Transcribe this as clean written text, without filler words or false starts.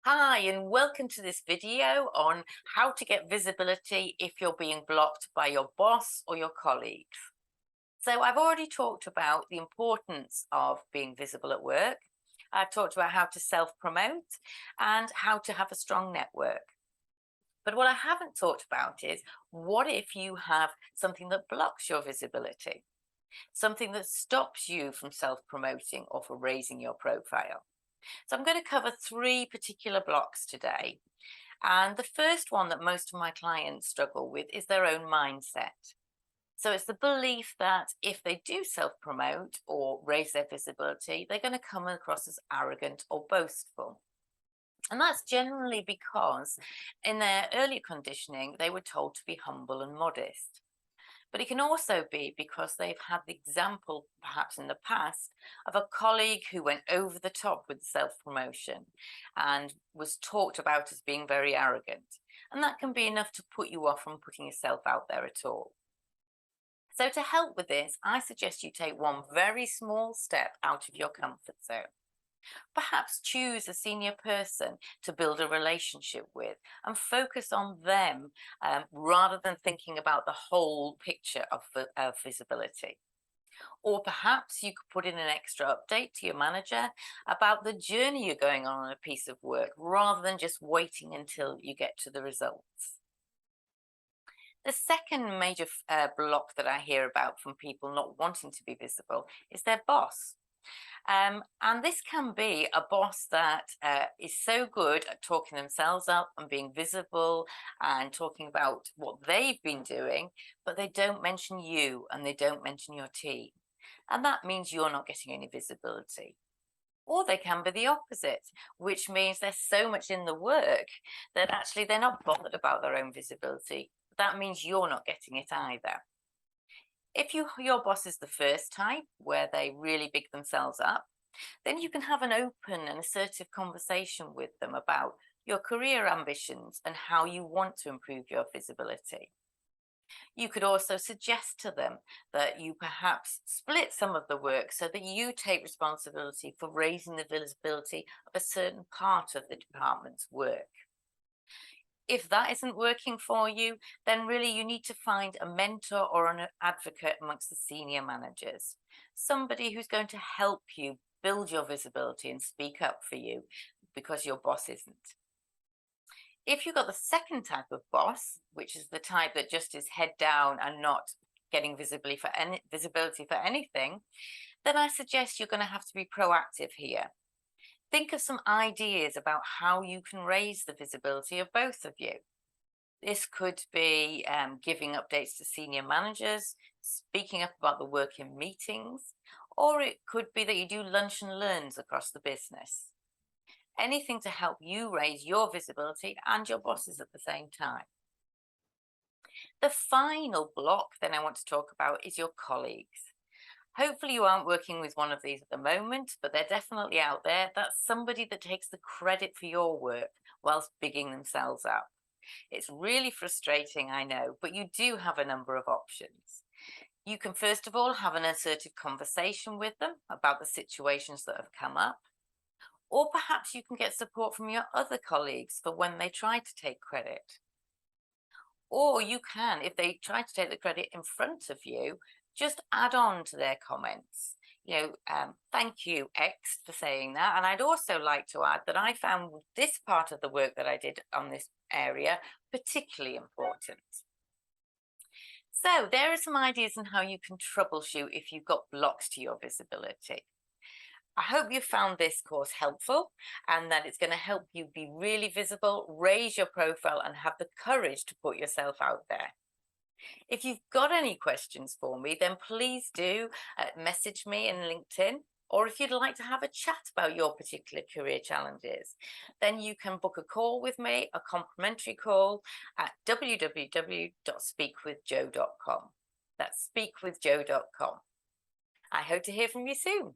Hi, and welcome to this video on how to get visibility if you're being blocked by your boss or your colleagues. So I've already talked about the importance of being visible at work. I've talked about how to self-promote and how to have a strong network. But what I haven't talked about is what if you have something that blocks your visibility, something that stops you from self-promoting or from raising your profile. So I'm going to cover three particular blocks today. And the first one that most of my clients struggle with is their own mindset. So it's the belief that if they do self promote or raise their visibility, they're going to come across as arrogant or boastful. And that's generally because in their earlier conditioning, they were told to be humble and modest. But it can also be because they've had the example, perhaps in the past, of a colleague who went over the top with self promotion and was talked about as being very arrogant. And that can be enough to put you off from putting yourself out there at all. So, to help with this, I suggest you take one very small step out of your comfort zone. Perhaps choose a senior person to build a relationship with and focus on them rather than thinking about the whole picture of visibility. Or perhaps you could put in an extra update to your manager about the journey you're going on a piece of work rather than just waiting until you get to the results. The second major block that I hear about from people not wanting to be visible is their boss. And this can be a boss that is so good at talking themselves up and being visible and talking about what they've been doing, but they don't mention you and they don't mention your team. And that means you're not getting any visibility. Or they can be the opposite, which means they're so much in the work that actually they're not bothered about their own visibility. That means you're not getting it either. If your boss is the first type, where they really big themselves up, then you can have an open and assertive conversation with them about your career ambitions and how you want to improve your visibility. You could also suggest to them that you perhaps split some of the work so that you take responsibility for raising the visibility of a certain part of the department's work. If that isn't working for you, then really you need to find a mentor or an advocate amongst the senior managers, somebody who's going to help you build your visibility and speak up for you because your boss isn't. If you've got the second type of boss, which is the type that just is head down and not getting visibility for anything, then I suggest you're going to have to be proactive here. Think of some ideas about how you can raise the visibility of both of you. This could be giving updates to senior managers, speaking up about the work in meetings, or it could be that you do lunch and learns across the business. Anything to help you raise your visibility and your bosses at the same time. The final block then I want to talk about is your colleagues. Hopefully you aren't working with one of these at the moment, but they're definitely out there. That's somebody that takes the credit for your work whilst bigging themselves up. It's really frustrating, I know, but you do have a number of options. You can first of all have an assertive conversation with them about the situations that have come up. Or perhaps you can get support from your other colleagues for when they try to take credit. Or you can, if they try to take the credit in front of you, just add on to their comments. Thank you, X, for saying that. And I'd also like to add that I found this part of the work that I did on this area particularly important. So there are some ideas on how you can troubleshoot if you've got blocks to your visibility. I hope you found this course helpful and that it's going to help you be really visible, raise your profile, and have the courage to put yourself out there. If you've got any questions for me, then please do message me in LinkedIn. Or if you'd like to have a chat about your particular career challenges, then you can book a call with me, a complimentary call at www.speakwithjoe.com. That's speakwithjoe.com. I hope to hear from you soon.